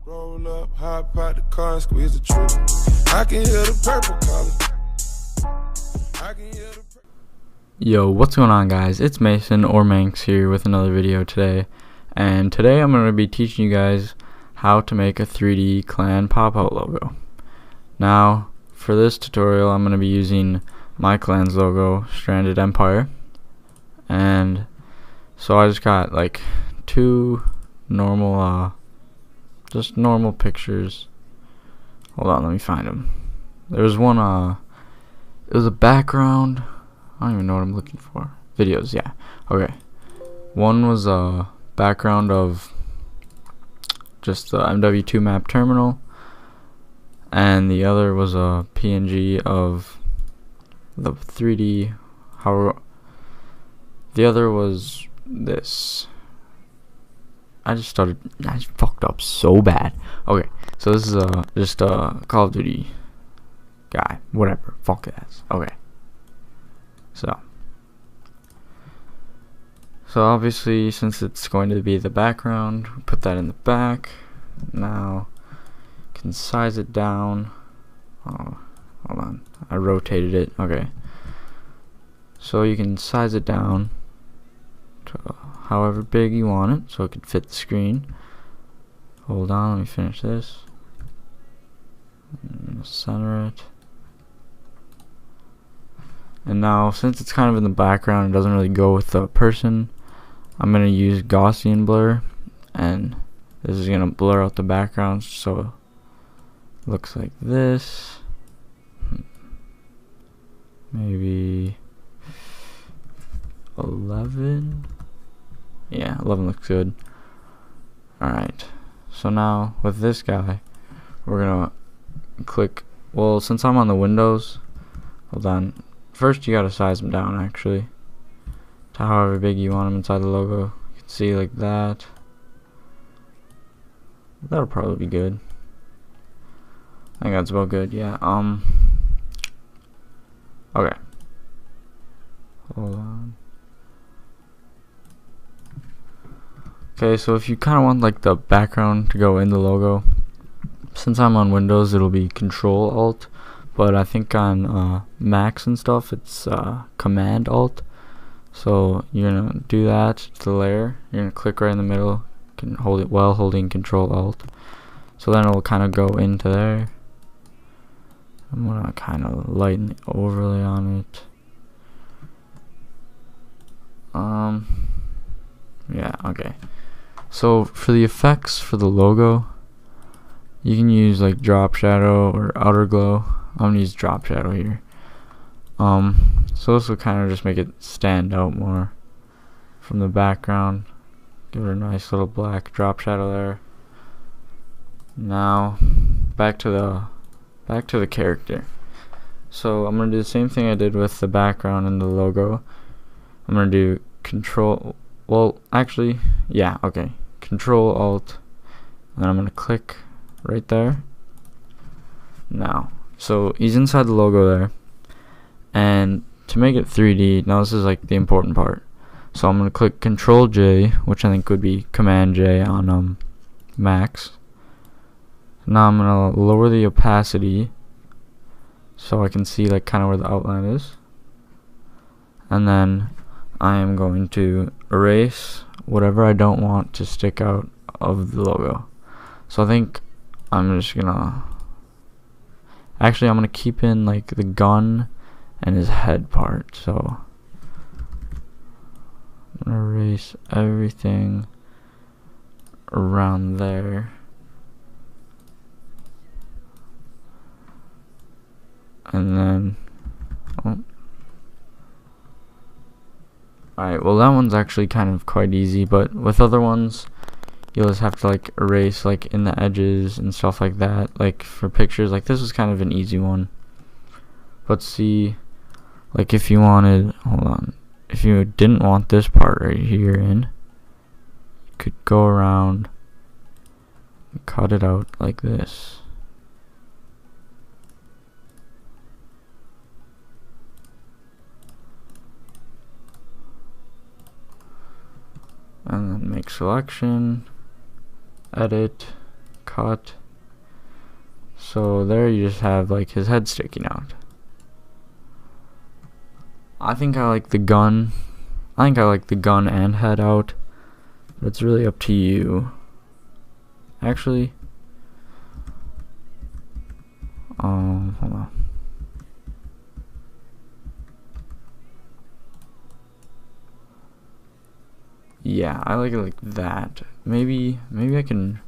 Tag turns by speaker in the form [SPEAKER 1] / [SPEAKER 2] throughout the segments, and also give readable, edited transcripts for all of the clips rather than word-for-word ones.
[SPEAKER 1] Roll up, hop out the car and squeeze the trigger. I can hear the purple collar. I can hear the
[SPEAKER 2] Yo, what's going on, guys? It's Mason or Manx here with another video today. And today I'm going to be teaching you guys how to make a 3D clan pop-out logo. Now, for this tutorial I'm going to be using my clan's logo, Stranded Empire. And so I just got like two normal just normal pictures. Hold on, let me find them. There was one it was a background. I don't even know what I'm looking for. Videos, yeah. Okay. One was a background of just the MW2 map terminal, and the other was a PNG of the 3D. The other was this. I fucked up so bad. Okay, so this is just a Call of Duty guy. Whatever. Fuck that. Okay. So obviously, since it's going to be the background, put that in the back. Now, can size it down. Oh, hold on. I rotated it. Okay. So you can size it down to however big you want it, so it could fit the screen. Hold on, let me finish this. I'm gonna center it. And now, since it's kind of in the background, it doesn't really go with the person, I'm going to use Gaussian blur, and this is going to blur out the background so it looks like this. Maybe 11. Yeah, 11 looks good. Alright, so now with this guy, we're going to click, well, since I'm on the Windows, hold on. First, you gotta size them down, actually, to however big you want them inside the logo. You can see like that. That'll probably be good. I think that's about good. Yeah. Okay. Hold on. Okay, so if you kind of want like the background to go in the logo, since I'm on Windows, it'll be Control Alt. But I think on Macs and stuff, it's Command Alt. So you're gonna do that to the layer. You're gonna click right in the middle, can hold it while holding Control Alt. So then it'll kind of go into there. I'm gonna kind of lighten the overlay on it. Yeah, okay. So for the effects for the logo, you can use like drop shadow or outer glow. I'm gonna use drop shadow here. So this will kind of just make it stand out more from the background. Give it a nice little black drop shadow there. Now back to the character. So I'm gonna do the same thing I did with the background and the logo. I'm gonna do Control Alt, and then I'm gonna click right there. Now, so he's inside the logo there, and to make it 3D, now this is like the important part. So I'm gonna click Control J, which I think would be Command J on Macs. Now I'm gonna lower the opacity so I can see like kind of where the outline is, and then I am going to erase whatever I don't want to stick out of the logo. So I think I'm just gonna I'm gonna keep in like the gun and his head part. So I'm gonna erase everything around there. And then alright, well that one's actually kind of quite easy, but with other ones you'll just have to like erase like in the edges and stuff like that. Like for pictures, like this is kind of an easy one. But see, like if you wanted, if you didn't want this part right here in, you could go around and cut it out like this. And then make selection, edit, cut. So there you just have like his head sticking out. I think I like the gun. I think I like the gun and head out, but it's really up to you. Actually, hold on. Yeah, I like it like that. Maybe I can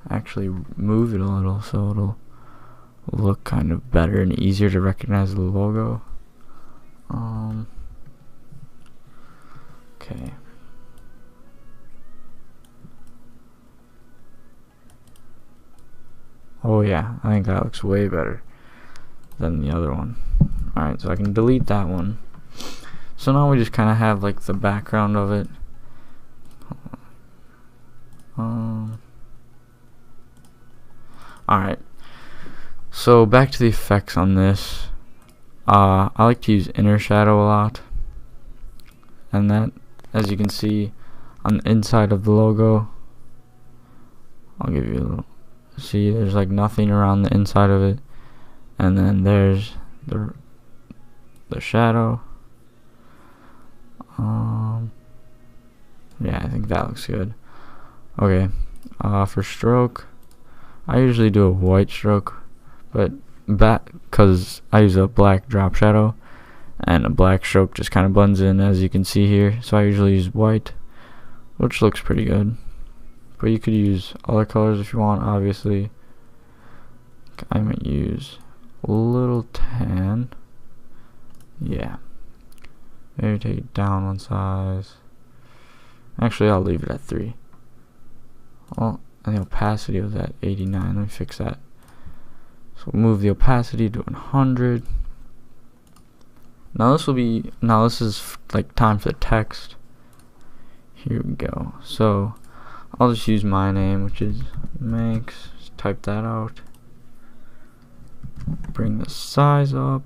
[SPEAKER 2] actually move it a little so it'll look kind of better and easier to recognize the logo. Okay. Oh yeah, I think that looks way better than the other one. Alright, so I can delete that one. So now we just kind of have like the background of it. Alright, so back to the effects on this. I like to use inner shadow a lot, and that, as you can see on the inside of the logo, I'll give you a little, see there's like nothing around the inside of it, and then there's the shadow. Yeah, I think that looks good. Okay, for stroke, I usually do a white stroke, but because I use a black drop shadow, and a black stroke just kind of blends in, as you can see here. So I usually use white, which looks pretty good. But you could use other colors if you want, obviously. I might use a little tan. Yeah. Maybe take it down one size. Actually, I'll leave it at 3. Oh, and the opacity was at 89. Let me fix that. So we'll move the opacity to 100. Now this is like time for the text. Here we go. So I'll just use my name, which is Manx. Just type that out. Bring the size up.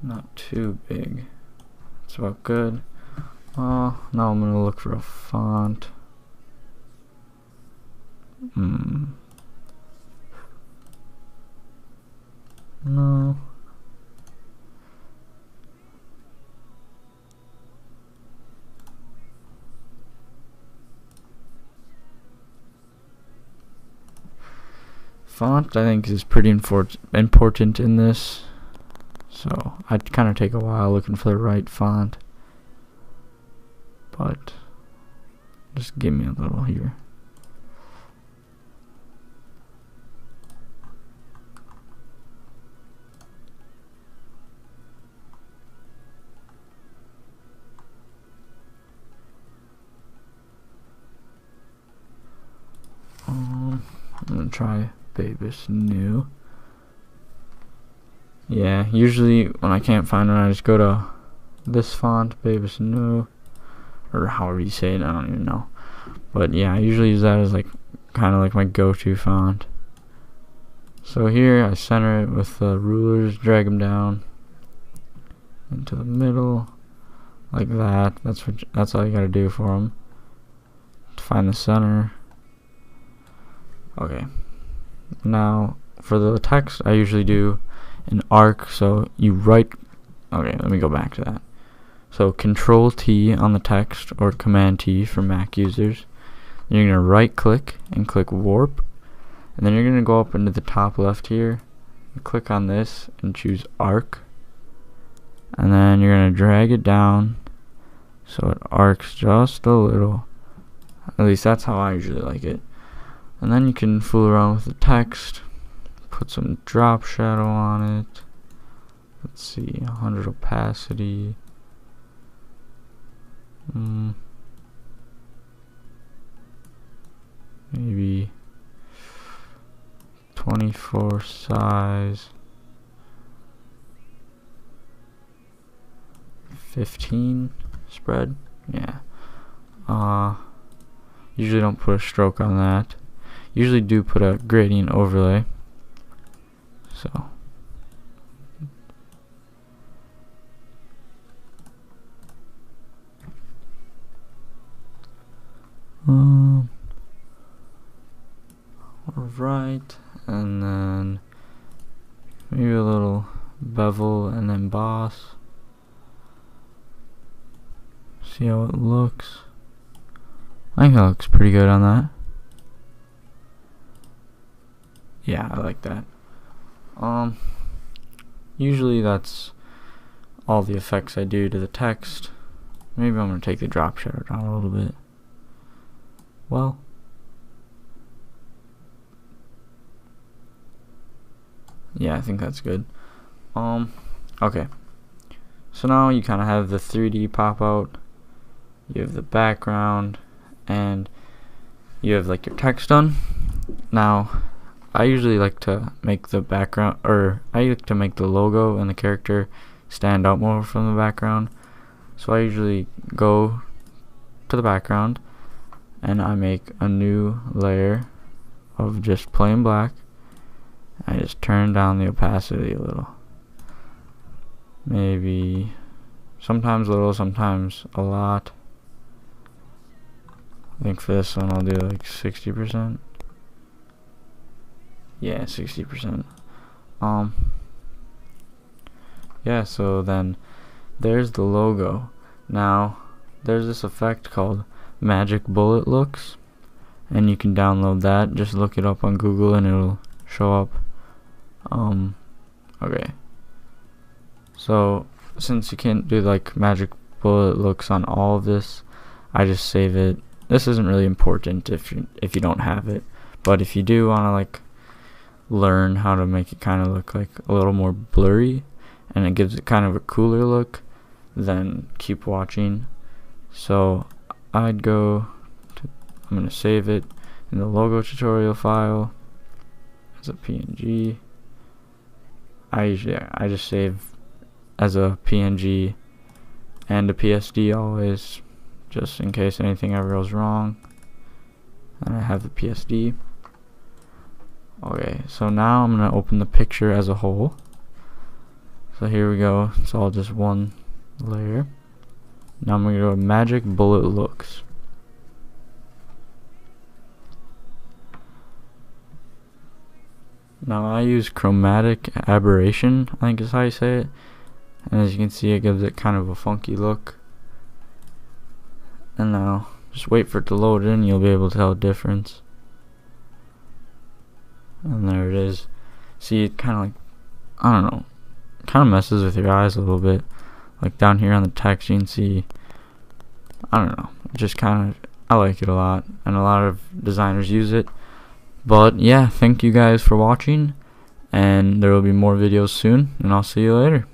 [SPEAKER 2] Not too big. It's about good. Now I'm gonna look for a font. No. Font, I think, is pretty important in this. So I'd kind of take a while looking for the right font. But just give me a little here. I'm gonna try Babus New. Yeah, usually when I can't find one, I just go to this font, Babus New, or however you say it, I don't even know. But yeah, I usually use that as like kind of like my go-to font. So here I center it with the rulers, drag them down into the middle like that. That's all you gotta do for them to find the center. Okay, now for the text I usually do an arc. So you right, okay, let me go back to that. So Control T on the text, or Command T for Mac users. Then you're gonna right click and click warp, and then you're gonna go up into the top left here and click on this and choose arc, and then you're gonna drag it down so it arcs just a little. At least that's how I usually like it. And then you can fool around with the text, put some drop shadow on it. Let's see, 100 opacity. Maybe 24 size. 15 spread. Yeah. Usually don't put a stroke on that. Usually do put a gradient overlay. So right, and then maybe a little bevel and emboss. See how it looks. I think that looks pretty good on that. Yeah, I like that. Usually that's all the effects I do to the text. Maybe I'm gonna take the drop shadow down a little bit. Well, yeah, I think that's good. Okay. So now you kind of have the 3D pop out. You have the background, and you have like your text done. Now, I usually like to make the background, or I like to make the logo and the character stand out more from the background. So I usually go to the background and I make a new layer of just plain black. I just turn down the opacity a little. Maybe sometimes little, sometimes a lot. I think for this one I'll do like 60%. Yeah, 60%. Yeah, so then there's the logo. Now there's this effect called Magic Bullet Looks, and you can download that. Just look it up on Google and it'll show up. Okay, so since you can't do like Magic Bullet Looks on all of this, I just save it. This isn't really important if you don't have it, but if you do want to like learn how to make it kind of look like a little more blurry and it gives it kind of a cooler look, then keep watching. So I'd go to, I'm gonna save it in the logo tutorial file as a PNG. I just save as a PNG and a PSD always, just in case anything ever goes wrong. And I have the PSD. Okay, so now I'm gonna open the picture as a whole. So here we go, it's all just one layer. Now I'm gonna go to Magic Bullet Looks. Now I use chromatic aberration, I think is how you say it. And as you can see, it gives it kind of a funky look. And now just wait for it to load in, you'll be able to tell a difference. And there it is. See, it kind of like, I don't know, kind of messes with your eyes a little bit. Like down here on the text you can see, I don't know, just kind of, I like it a lot, and a lot of designers use it. But yeah, thank you guys for watching, and there will be more videos soon, and I'll see you later.